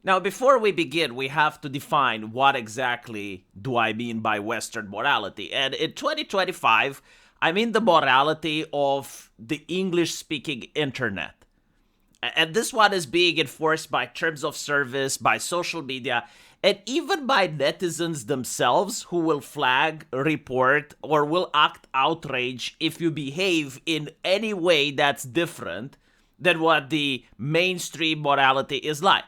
Now, before we begin, we have to define what exactly do I mean by Western morality. And in 2025, I mean the morality of the English-speaking internet. And this one is being enforced by terms of service, by social media, and even by netizens themselves who will flag, report, or will act outrage if you behave in any way that's different than what the mainstream morality is like.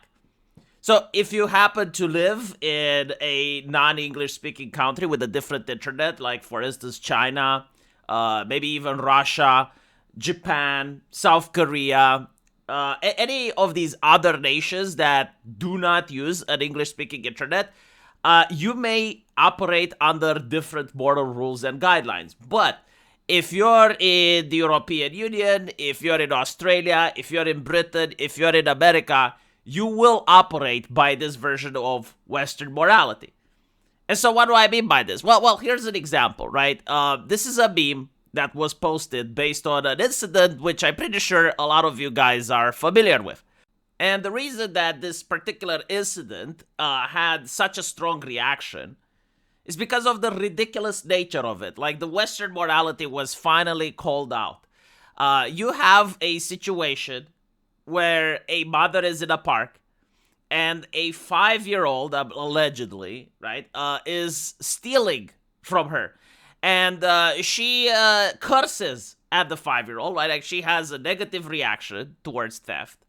So if you happen to live in a non-English speaking country with a different internet, like for instance China, maybe even Russia, Japan, South Korea, any of these other nations that do not use an English speaking internet, you may operate under different moral rules and guidelines. But if you're in the European Union, if you're in Australia, if you're in Britain, if you're in America, you will operate by this version of Western morality. And so what do I mean by this? Well, here's an example, right? This is a meme that was posted based on an incident which I'm pretty sure a lot of you guys are familiar with. And the reason that this particular incident had such a strong reaction is because of the ridiculous nature of it. Like, the Western morality was finally called out. You have a situation where a mother is in a park and a 5-year-old, allegedly, right, is stealing from her. And she curses at the 5-year-old, right? Like, she has a negative reaction towards theft.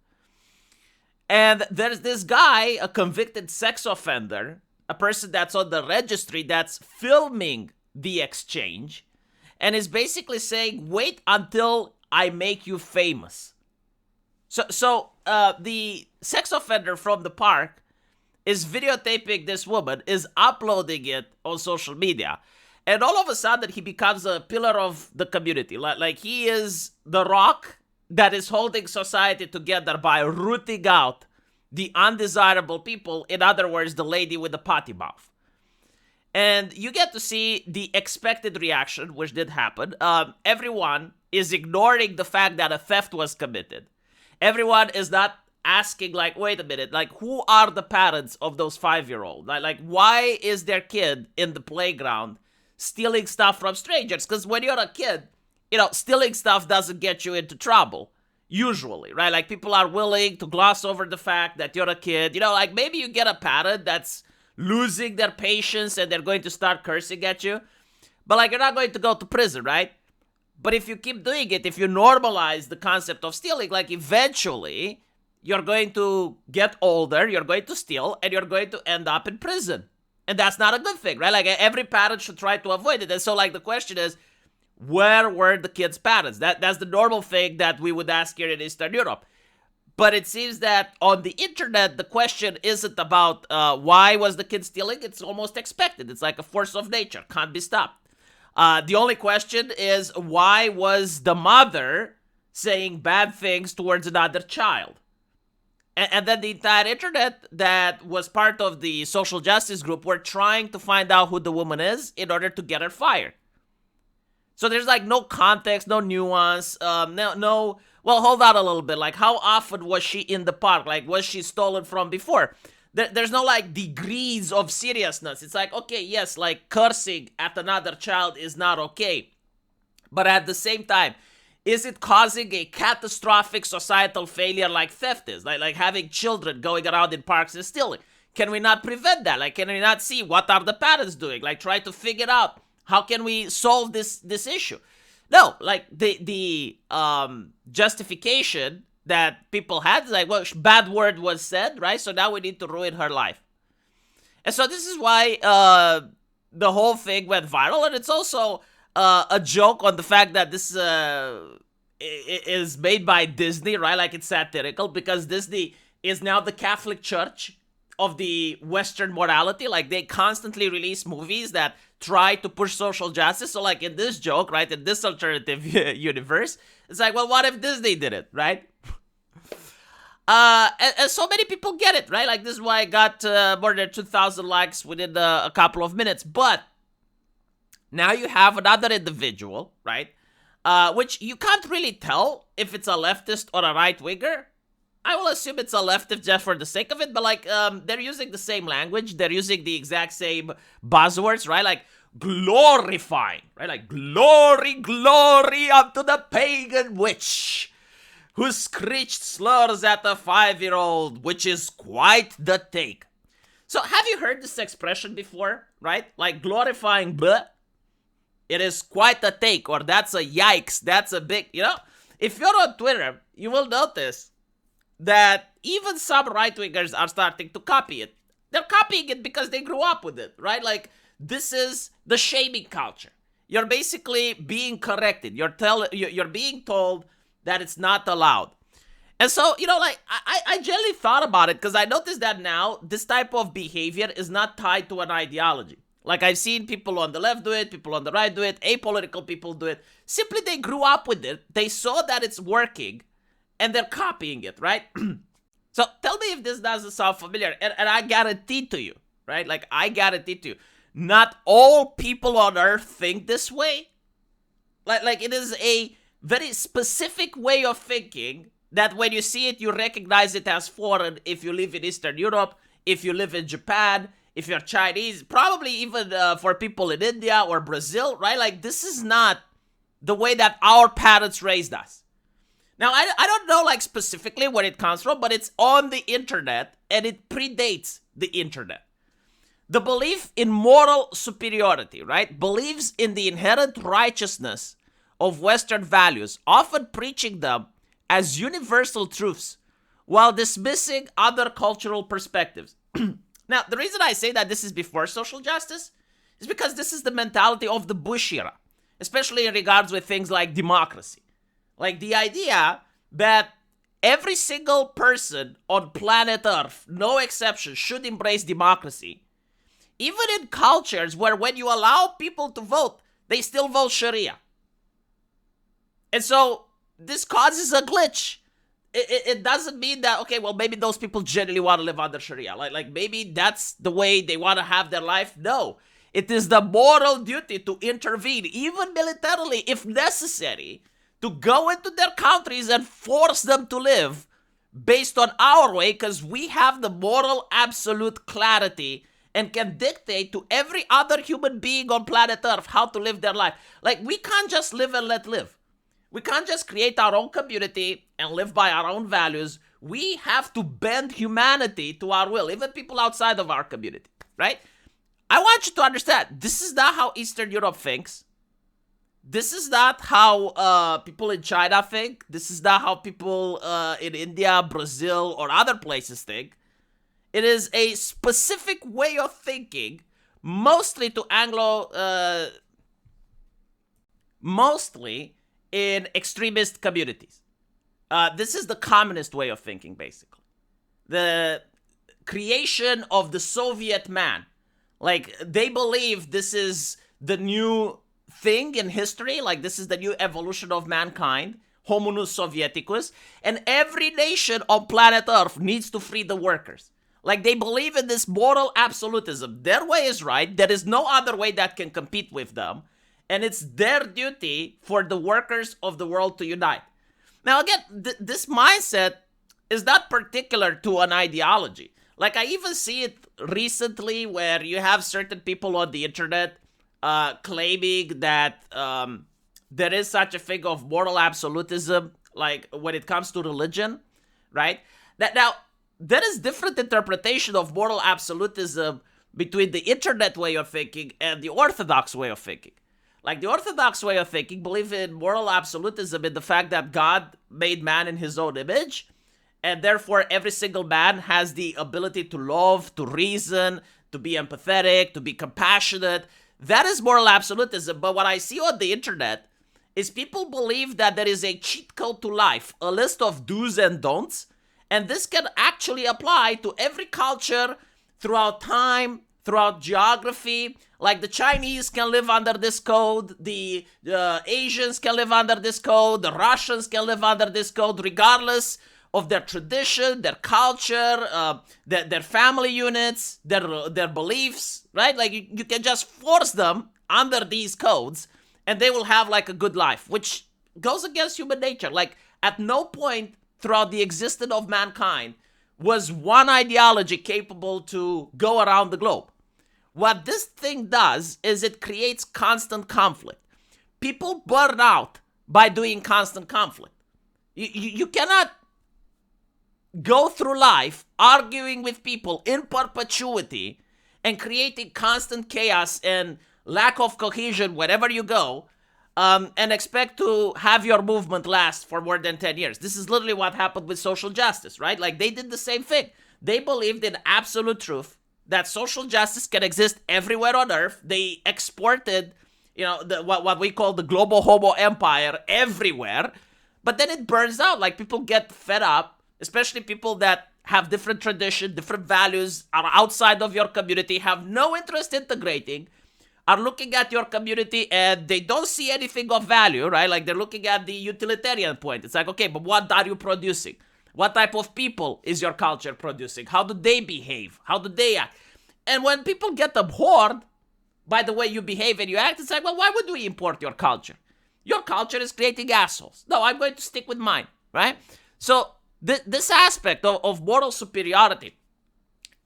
And there's this guy, a convicted sex offender, a person that's on the registry that's filming the exchange and is basically saying, wait until I make you famous. So the sex offender from the park is videotaping this woman, is uploading it on social media. And all of a sudden, he becomes a pillar of the community. Like he is the rock that is holding society together by rooting out the undesirable people. In other words, the lady with the potty mouth. And you get to see the expected reaction, which did happen. Everyone is ignoring the fact that a theft was committed. Everyone is not asking, like, wait a minute, like, who are the parents of those 5-year-olds? Like, why is their kid in the playground stealing stuff from strangers? Because when you're a kid, stealing stuff doesn't get you into trouble, usually, right? Like, people are willing to gloss over the fact that you're a kid. Like, maybe you get a parent that's losing their patience and they're going to start cursing at you. But, like, you're not going to go to prison, right? But if you keep doing it, if you normalize the concept of stealing, like, eventually you're going to get older, you're going to steal, and you're going to end up in prison. And that's not a good thing, right? Like, every parent should try to avoid it. And so, like, the question is, where were the kids' parents? That's the normal thing that we would ask here in Eastern Europe. But it seems that on the internet, the question isn't about why was the kid stealing. It's almost expected. It's like a force of nature. Can't be stopped. The only question is, why was the mother saying bad things towards another child? And then the entire internet that was part of the social justice group were trying to find out who the woman is in order to get her fired. So there's like no context, no nuance, no. Well, hold on a little bit. Like, how often was she in the park? Like, was she stolen from before? There's no, like, degrees of seriousness. It's like, okay, yes, like, cursing at another child is not okay. But at the same time, is it causing a catastrophic societal failure like theft is? Like having children going around in parks and stealing. Can we not prevent that? Like, can we not see what are the parents doing? Like, try to figure out how can we solve this issue? No, like, the justification that people had is like, well, bad word was said, right? So now we need to ruin her life. And so this is why the whole thing went viral. And it's also a joke on the fact that this is made by Disney, right? Like, it's satirical because Disney is now the Catholic Church of the Western morality. Like, they constantly release movies that try to push social justice. So, like, in this joke, right, in this alternative universe, it's like, well, what if Disney did it, right? And so many people get it, right? Like, this is why I got more than 2,000 likes within a couple of minutes. But now you have another individual, right? Which you can't really tell if it's a leftist or a right-winger. I will assume it's a leftist just for the sake of it, but like they're using the same language, they're using the exact same buzzwords, right? Like glorifying, right? Like glory, glory unto the pagan witch who screeched slurs at a 5-year-old, which is quite the take. So have you heard this expression before, right? Like glorifying bleh? It is quite a take, or that's a yikes, that's a big, if you're on Twitter, you will notice that even some right-wingers are starting to copy it. They're copying it because they grew up with it, right? Like, this is the shaming culture. You're basically being corrected. You're being told that it's not allowed. And so, I generally thought about it because I noticed that now this type of behavior is not tied to an ideology. Like, I've seen people on the left do it, people on the right do it, apolitical people do it. Simply, they grew up with it. They saw that it's working, and they're copying it, right? So tell me if this doesn't sound familiar. And I guarantee to you, right? Like, I guarantee to you, not all people on earth think this way. Like it is a very specific way of thinking that when you see it, you recognize it as foreign if you live in Eastern Europe, if you live in Japan, if you're Chinese, probably even for people in India or Brazil, right? Like, this is not the way that our parents raised us. Now, I don't know, like, specifically where it comes from, but it's on the internet, and it predates the internet. The belief in moral superiority, right, believes in the inherent righteousness of Western values, often preaching them as universal truths, while dismissing other cultural perspectives. Now, the reason I say that this is before social justice is because this is the mentality of the Bush era, especially in regards with things like democracy. Like the idea that every single person on planet Earth, no exception, should embrace democracy. Even in cultures where when you allow people to vote, they still vote Sharia. And so this causes a glitch. It doesn't mean that, okay, well, maybe those people genuinely want to live under Sharia. Like maybe that's the way they want to have their life. No. It is the moral duty to intervene, even militarily, if necessary, to go into their countries and force them to live based on our way, because we have the moral absolute clarity and can dictate to every other human being on planet Earth how to live their life. Like, we can't just live and let live. We can't just create our own community and live by our own values. We have to bend humanity to our will, even people outside of our community, right? I want you to understand, this is not how Eastern Europe thinks. This is not how people in China think. This is not how people in India, Brazil, or other places think. It is a specific way of thinking, mostly mostly in extremist communities. This is the communist way of thinking, basically. The creation of the Soviet man. Like, they believe this is the new thing in history, like this is the new evolution of mankind, homunus sovieticus, and every nation on planet Earth needs to free the workers. Like, they believe in this moral absolutism. Their way is right. There is no other way that can compete with them. And it's their duty for the workers of the world to unite. Now, again, this mindset is not particular to an ideology. Like, I even see it recently where you have certain people on the internet claiming that there is such a thing of moral absolutism, like when it comes to religion, right? Now, there is different interpretation of moral absolutism between the internet way of thinking and the orthodox way of thinking. Like, the orthodox way of thinking believe in moral absolutism in the fact that God made man in his own image, and therefore every single man has the ability to love, to reason, to be empathetic, to be compassionate. That is moral absolutism. But what I see on the internet is people believe that there is a cheat code to life, a list of do's and don'ts, and this can actually apply to every culture throughout time, throughout geography. Like, the Chinese can live under this code, the Asians can live under this code, the Russians can live under this code, regardless of their tradition, their culture, their family units, their beliefs, right? Like, you can just force them under these codes and they will have like a good life, which goes against human nature. Like, at no point throughout the existence of mankind was one ideology capable to go around the globe. What this thing does is it creates constant conflict. People burn out by doing constant conflict. You cannot go through life arguing with people in perpetuity and creating constant chaos and lack of cohesion wherever you go, and expect to have your movement last for more than 10 years. This is literally what happened with social justice, right? Like, they did the same thing. They believed in absolute truth, that social justice can exist everywhere on earth. They exported, what we call the global homo empire everywhere. But then it burns out. Like, people get fed up, especially people that have different tradition, different values, are outside of your community, have no interest in integrating, are looking at your community and they don't see anything of value, right? Like, they're looking at the utilitarian point. It's like, okay, but what are you producing? What type of people is your culture producing? How do they behave? How do they act? And when people get abhorred by the way you behave and you act, it's like, well, why would we import your culture? Your culture is creating assholes. No, I'm going to stick with mine, right? So this aspect of moral superiority,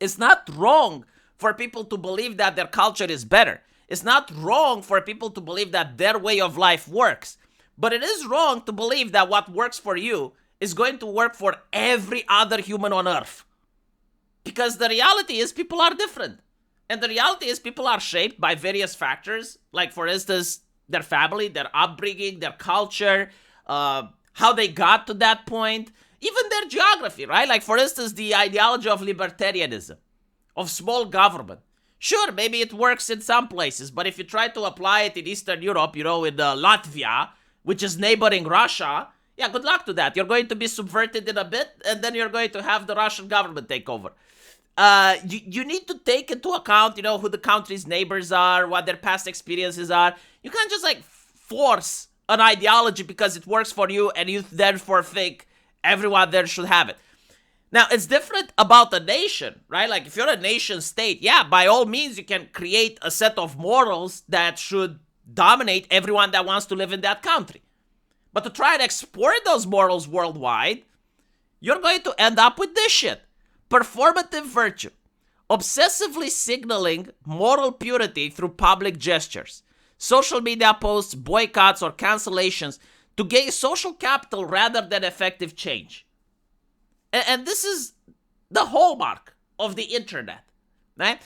it's not wrong for people to believe that their culture is better. It's not wrong for people to believe that their way of life works. But it is wrong to believe that what works for you is going to work for every other human on earth. Because the reality is people are different. And the reality is people are shaped by various factors. Like, for instance, their family, their upbringing, their culture, how they got to that point, even their geography, right? Like, for instance, the ideology of libertarianism, of small government. Sure, maybe it works in some places, but if you try to apply it in Eastern Europe, in Latvia, which is neighboring Russia, yeah, good luck to that. You're going to be subverted in a bit, and then you're going to have the Russian government take over. You need to take into account, who the country's neighbors are, what their past experiences are. You can't just, force an ideology because it works for you, and you therefore think everyone there should have it. Now, it's different about a nation, right? Like, if you're a nation state, yeah, by all means, you can create a set of morals that should dominate everyone that wants to live in that country. But to try and export those morals worldwide, you're going to end up with this shit. Performative virtue. Obsessively signaling moral purity through public gestures. Social media posts, boycotts, or cancellations to gain social capital rather than effective change. And this is the hallmark of the internet, right?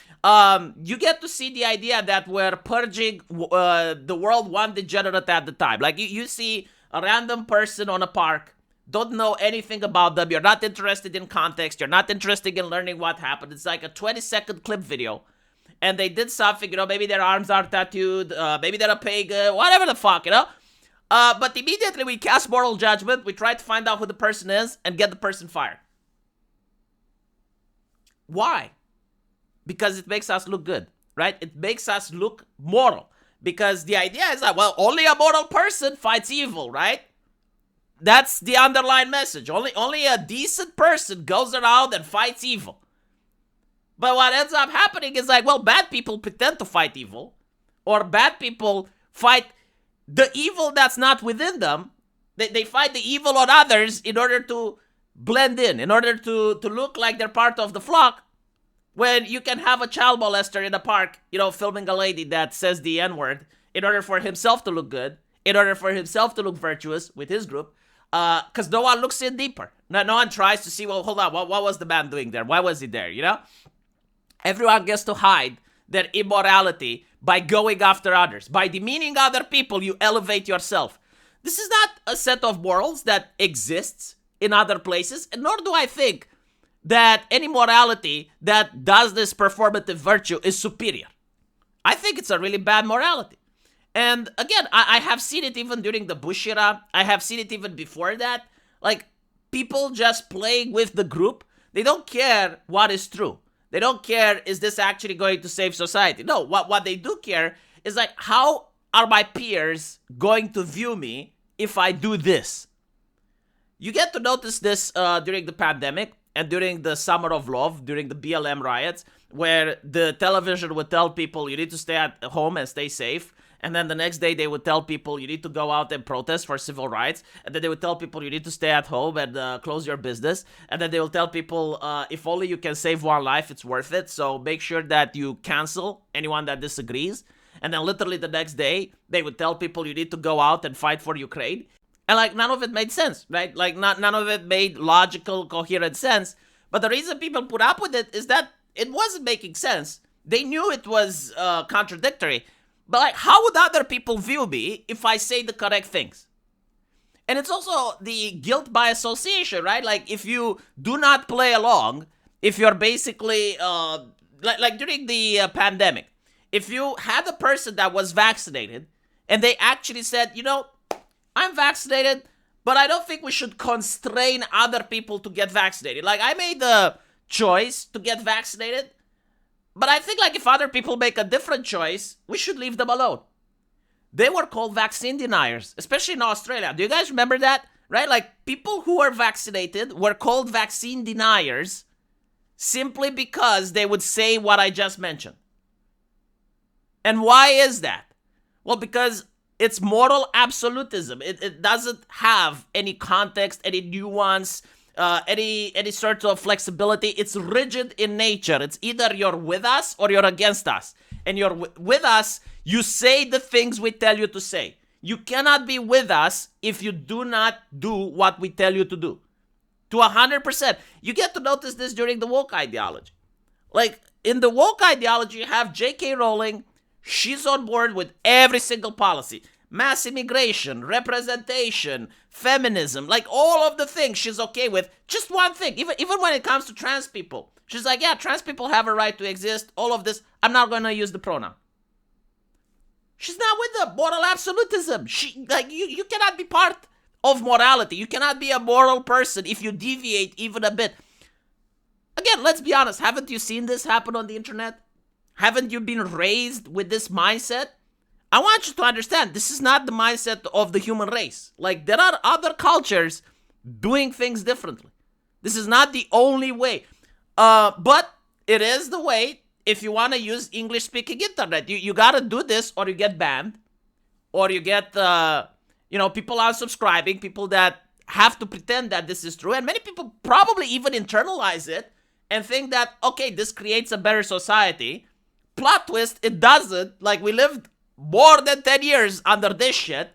You get to see the idea that we're purging the world one degenerate at the time. Like, you see a random person on a park, don't know anything about them, you're not interested in context, you're not interested in learning what happened. It's like a 20-second clip video, and they did something, maybe their arms are tattooed, maybe they're a pagan, whatever the fuck, But immediately we cast moral judgment, we try to find out who the person is, and get the person fired. Why? Because it makes us look good, right? It makes us look moral. Because the idea is that, well, only a moral person fights evil, right? That's the underlying message. Only a decent person goes around and fights evil. But what ends up happening is like, well, bad people pretend to fight evil. Or bad people fight the evil that's not within them. They fight the evil on others in order to blend in order to look like they're part of the flock. When you can have a child molester in a park, filming a lady that says the N-word in order for himself to look good, in order for himself to look virtuous with his group, because no one looks in deeper. No one tries to see, well, hold on, what was the man doing there? Why was he there, Everyone gets to hide their immorality by going after others. By demeaning other people, you elevate yourself. This is not a set of morals that exists in other places, and nor do I think that any morality that does this performative virtue is superior. I think it's a really bad morality. And again, I have seen it even during the Bush era. I have seen it even before that. Like, people just playing with the group. They don't care what is true. They don't care, is this actually going to save society? No, what they do care is like, how are my peers going to view me if I do this? You get to notice this during the pandemic and during the Summer of Love, during the BLM riots, where the television would tell people you need to stay at home and stay safe. And then the next day they would tell people you need to go out and protest for civil rights. And then they would tell people you need to stay at home and close your business. And then they will tell people if only you can save one life, it's worth it. So make sure that you cancel anyone that disagrees. And then literally the next day they would tell people you need to go out and fight for Ukraine. And like none of it made sense, right? Like none of it made logical, coherent sense. But the reason people put up with it is that it wasn't making sense. They knew it was contradictory. But like, how would other people view me if I say the correct things? And it's also the guilt by association, right? Like, if you do not play along, if you're basically, like during the pandemic, if you had a person that was vaccinated and they actually said, you know, I'm vaccinated, but I don't think we should constrain other people to get vaccinated. Like, I made the choice to get vaccinated, but I think like if other people make a different choice, we should leave them alone. They were called vaccine deniers, especially in Australia. Do you guys remember that? Right? Like people who were vaccinated were called vaccine deniers simply because they would say what I just mentioned. And why is that? Well, because it's moral absolutism. It doesn't have any context, any nuance, any sort of flexibility. It's rigid in nature. It's either you're with us or you're against us. And you're with us, you say the things we tell you to say. You cannot be with us if you do not do what we tell you to do. To 100%. You get to notice this during the woke ideology. Like, in the woke ideology, you have J.K. Rowling. She's on board with every single policy. Mass immigration, representation, feminism, like all of the things she's okay with. Just one thing, even when it comes to trans people. She's like, yeah, trans people have a right to exist, all of this. I'm not going to use the pronoun. She's not with the moral absolutism. You cannot be part of morality. You cannot be a moral person if you deviate even a bit. Again, let's be honest. Haven't you seen this happen on the internet? Haven't you been raised with this mindset? I want you to understand, this is not the mindset of the human race. Like, there are other cultures doing things differently. This is not the only way. But it is the way if you want to use English-speaking internet. You got to do this or you get banned. Or you get, people unsubscribing, people that have to pretend that this is true. And many people probably even internalize it and think that, okay, this creates a better society. Plot twist, it doesn't. Like, we lived more than 10 years under this shit.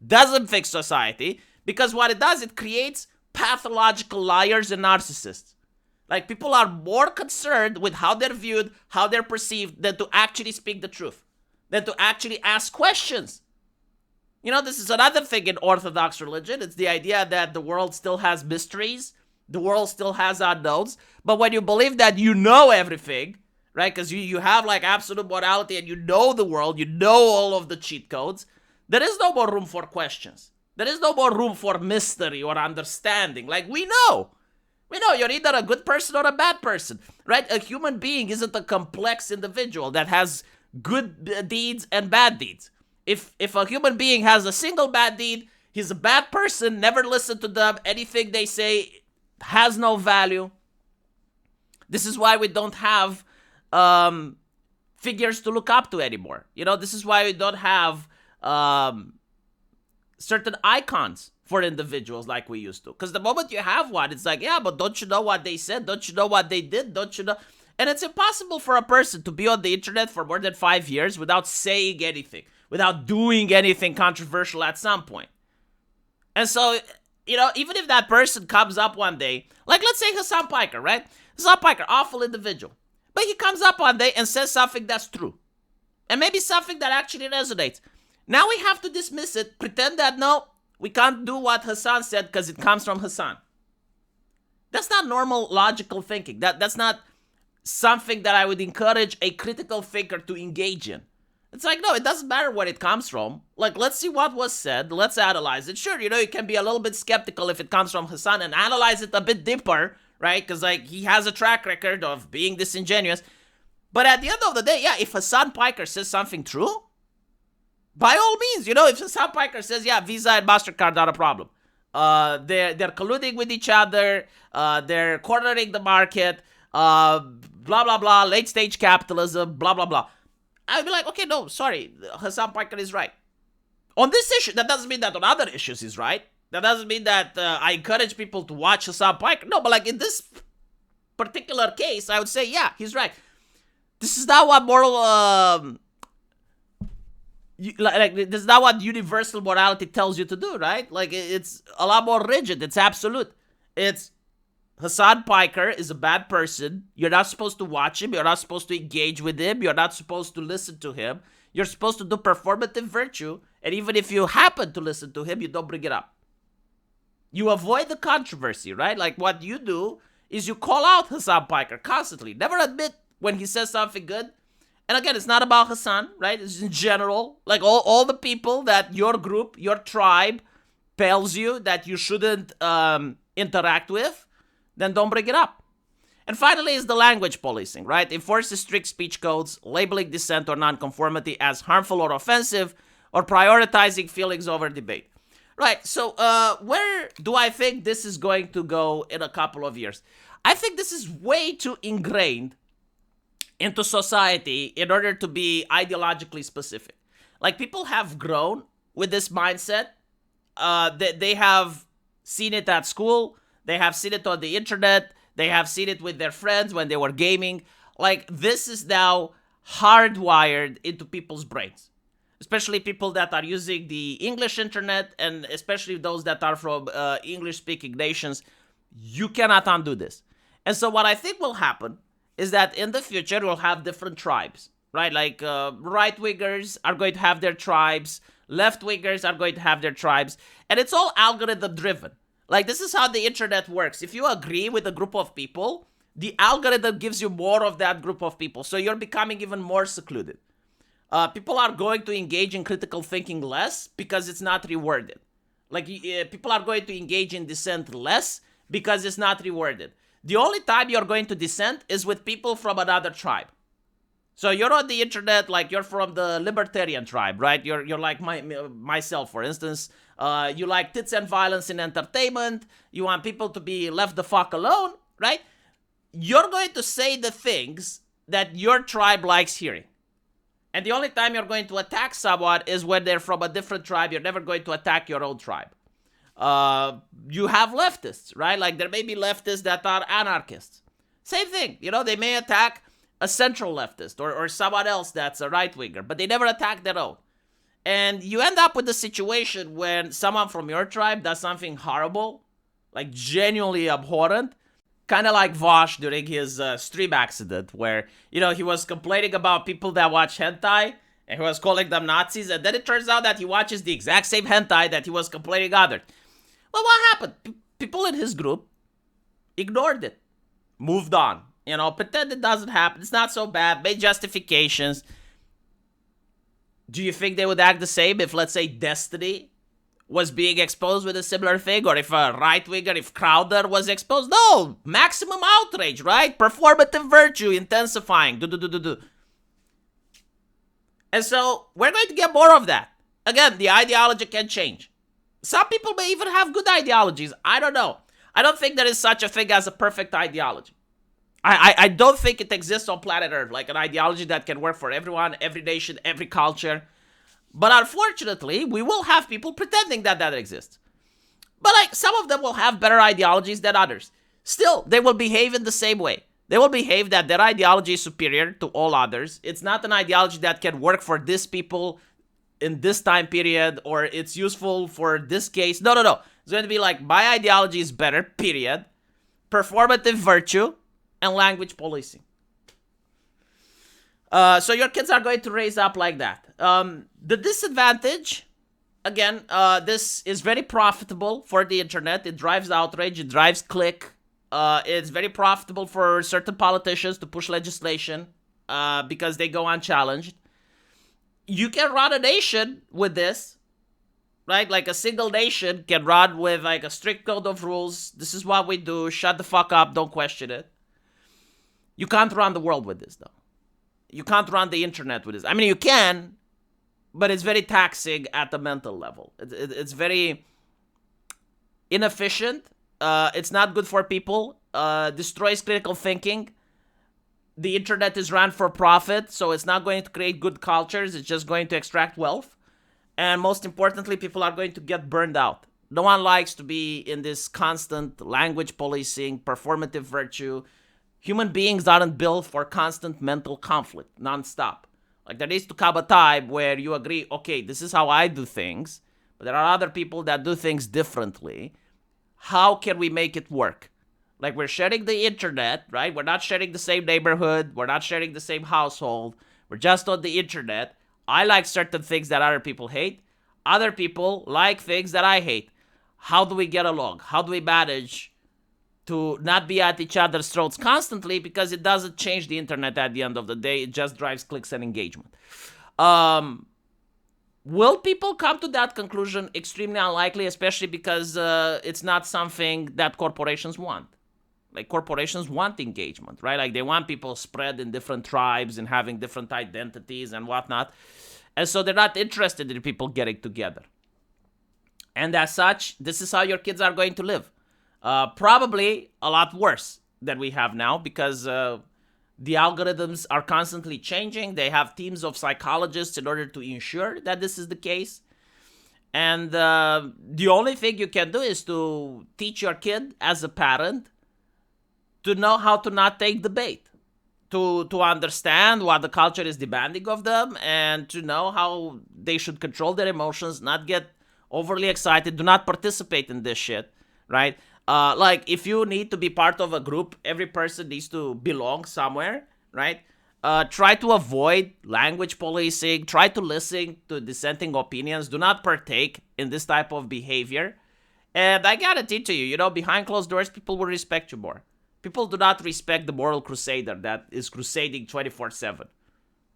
Doesn't fix society. Because what it does, it creates pathological liars and narcissists. Like, people are more concerned with how they're viewed, how they're perceived, than to actually speak the truth. Than to actually ask questions. You know, this is another thing in Orthodox religion. It's the idea that the world still has mysteries. The world still has unknowns. But when you believe that you know everything, right? Because you have like absolute morality and you know the world, you know all of the cheat codes, there is no more room for questions. There is no more room for mystery or understanding. Like, we know. We know you're either a good person or a bad person, right? A human being isn't a complex individual that has good deeds and bad deeds. If a human being has a single bad deed, he's a bad person, never listen to them, anything they say has no value. This is why we don't have figures to look up to anymore. You know, this is why we don't have certain icons for individuals like we used to. Because the moment you have one, it's like, yeah, but don't you know what they said? Don't you know what they did? Don't you know? And it's impossible for a person to be on the internet for more than 5 years without saying anything, without doing anything controversial at some point. And so, you know, even if that person comes up one day, like let's say Hassan Piker, right? Hassan Piker, awful individual. But he comes up one day and says something that's true. And maybe something that actually resonates. Now we have to dismiss it, pretend that no, we can't do what Hassan said because it comes from Hassan. That's not normal logical thinking. That's not something that I would encourage a critical thinker to engage in. It's like, no, it doesn't matter where it comes from. Like, let's see what was said. Let's analyze it. Sure, you know, you can be a little bit skeptical if it comes from Hassan and analyze it a bit deeper, right? Because, like, he has a track record of being disingenuous. But at the end of the day, yeah, if Hassan Piker says something true, by all means, you know, if Hassan Piker says, yeah, Visa and MasterCard are a problem. They're colluding with each other. They're cornering the market. Blah, blah, blah. Late stage capitalism. Blah, blah, blah. I'd be like, okay, no, sorry, Hassan Piker is right. On this issue, that doesn't mean that on other issues he's right. That doesn't mean that I encourage people to watch Hassan Piker. No, but like in this particular case, I would say, yeah, he's right. This is not what moral, this is not what universal morality tells you to do, right? Like, it's a lot more rigid. It's absolute. It's Hassan Piker is a bad person. You're not supposed to watch him. You're not supposed to engage with him. You're not supposed to listen to him. You're supposed to do performative virtue. And even if you happen to listen to him, you don't bring it up. You avoid the controversy, right? Like, what you do is you call out Hassan Piker constantly. Never admit when he says something good. And again, it's not about Hassan, right? It's in general. Like, all the people that your group, your tribe tells you that you shouldn't interact with, then don't bring it up. And finally is the language policing, right? Enforces strict speech codes, labeling dissent or nonconformity as harmful or offensive, or prioritizing feelings over debate. Right, so where do I think this is going to go in a couple of years? I think this is way too ingrained into society in order to be ideologically specific. Like, people have grown with this mindset. They have seen it at school. They have seen it on the internet. They have seen it with their friends when they were gaming. Like, this is now hardwired into people's brains. Especially people that are using the English internet, and especially those that are from English-speaking nations. You cannot undo this. And so what I think will happen is that in the future, we'll have different tribes, right? Like, right-wingers are going to have their tribes. Left-wingers are going to have their tribes. And it's all algorithm-driven. Like, this is how the internet works. If you agree with a group of people, the algorithm gives you more of that group of people. So you're becoming even more secluded. People are going to engage in critical thinking less because it's not rewarded. Like, people are going to engage in dissent less because it's not rewarded. The only time you're going to dissent is with people from another tribe. So you're on the internet, like, you're from the libertarian tribe, right? You're like myself, for instance. You like tits and violence in entertainment. You want people to be left the fuck alone, right? You're going to say the things that your tribe likes hearing. And the only time you're going to attack someone is when they're from a different tribe. You're never going to attack your own tribe. You have leftists, right? Like, there may be leftists that are anarchists. Same thing. You know, they may attack a central leftist or someone else that's a right-winger, but they never attack their own. And you end up with the situation when someone from your tribe does something horrible, like genuinely abhorrent, kind of like Vosh during his stream accident, where, you know, he was complaining about people that watch hentai, and he was calling them Nazis, and then it turns out that he watches the exact same hentai that he was complaining others. Well, what happened? People in his group ignored it, moved on, you know, pretend it doesn't happen, it's not so bad, made justifications. Do you think they would act the same if, let's say, Destiny was being exposed with a similar thing? Or if a right-winger, if Crowder was exposed? No! Maximum outrage, right? Performative virtue intensifying. And so, we're going to get more of that. Again, the ideology can change. Some people may even have good ideologies. I don't know. I don't think there is such a thing as a perfect ideology. I don't think it exists on planet Earth, like an ideology that can work for everyone, every nation, every culture. But unfortunately, we will have people pretending that that exists. But like, some of them will have better ideologies than others. Still, they will behave in the same way. They will behave that their ideology is superior to all others. It's not an ideology that can work for this people in this time period, or it's useful for this case. No. It's going to be like, my ideology is better, period. Performative virtue and language policing. So your kids are going to raise up like that. The disadvantage, again, this is very profitable for the internet. It drives outrage. It drives click. It's very profitable for certain politicians to push legislation because they go unchallenged. You can run a nation with this, right? Like, a single nation can run with like a strict code of rules. This is what we do. Shut the fuck up. Don't question it. You can't run the world with this, though. You can't run the internet with this. I mean, you can, but it's very taxing at the mental level. It's very inefficient. It's not good for people. Destroys critical thinking. the internet is run for profit, so it's not going to create good cultures, it's just going to extract wealth. And most importantly, people are going to get burned out. No one likes to be in this constant language policing, performative virtue. Human beings aren't built for constant mental conflict, nonstop. Like, there needs to come a time where you agree, okay, this is how I do things, but there are other people that do things differently. How can we make it work? Like, we're sharing the internet, right? We're not sharing the same neighborhood. We're not sharing the same household. We're just on the internet. I like certain things that other people hate. Other people like things that I hate. How do we get along? How do we manage to not be at each other's throats constantly, because it doesn't change the internet at the end of the day. It just drives clicks and engagement. Will people come to that conclusion? Extremely unlikely, especially because it's not something that corporations want. Like, corporations want engagement, right? Like, they want people spread in different tribes and having different identities and whatnot. And so they're not interested in people getting together. And as such, this is how your kids are going to live. Probably a lot worse than we have now, because the algorithms are constantly changing. They have teams of psychologists in order to ensure that this is the case. And the only thing you can do is to teach your kid as a parent to know how to not take the bait, to understand what the culture is demanding of them, and to know how they should control their emotions, not get overly excited, do not participate in this shit, right? Like, if you need to be part of a group, every person needs to belong somewhere, right? Try to avoid language policing. Try to listen to dissenting opinions. Do not partake in this type of behavior. And I guarantee to you, behind closed doors, people will respect you more. People do not respect the moral crusader that is crusading 24/7.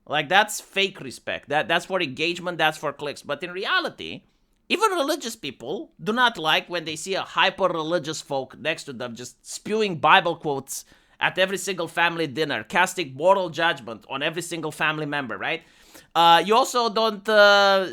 Like, that's fake respect. That's for engagement, that's for clicks. But in reality, even religious people do not like when they see a hyper-religious folk next to them just spewing Bible quotes at every single family dinner, casting moral judgment on every single family member, right? You also don't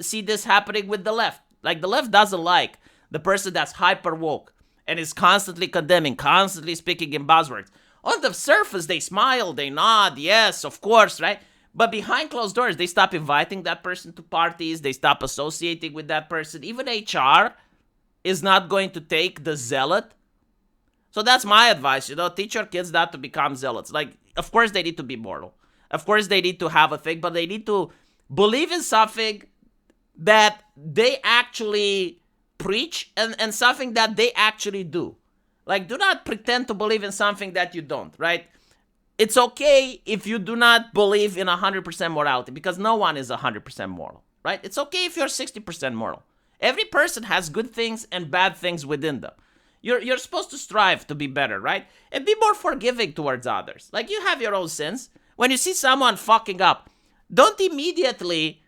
see this happening with the left. Like, the left doesn't like the person that's hyper-woke and is constantly condemning, constantly speaking in buzzwords. On the surface, they smile, they nod, yes, of course, right? But behind closed doors, they stop inviting that person to parties. They stop associating with that person. Even HR is not going to take the zealot. So that's my advice, teach your kids not to become zealots. Like, of course they need to be moral. Of course they need to have a thing, but they need to believe in something that they actually preach and something that they actually do. Like, do not pretend to believe in something that you don't, right? It's okay if you do not believe in 100% morality, because no one is 100% moral, right? It's okay if you're 60% moral. Every person has good things and bad things within them. You're supposed to strive to be better, right? And be more forgiving towards others. Like, you have your own sins. When you see someone fucking up, don't immediately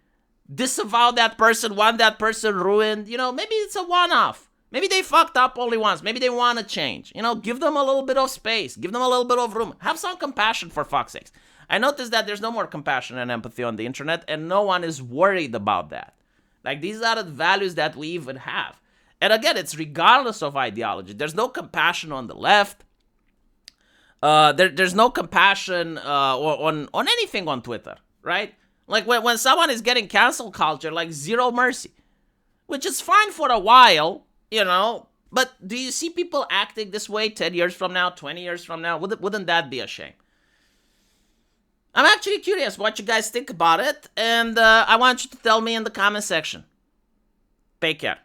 disavow that person, want that person ruined. Maybe it's a one-off. Maybe they fucked up only once. Maybe they want to change. Give them a little bit of space. Give them a little bit of room. Have some compassion, for fuck's sakes. I noticed that there's no more compassion and empathy on the internet, and no one is worried about that. Like, these are the values that we even have. And again, it's regardless of ideology. There's no compassion on the left. There's no compassion on anything on Twitter, right? Like, when someone is getting cancel culture, like, zero mercy. Which is fine for a while, but do you see people acting this way 10 years from now, 20 years from now? Wouldn't that be a shame? I'm actually curious what you guys think about it, and I want you to tell me in the comment section. Take care.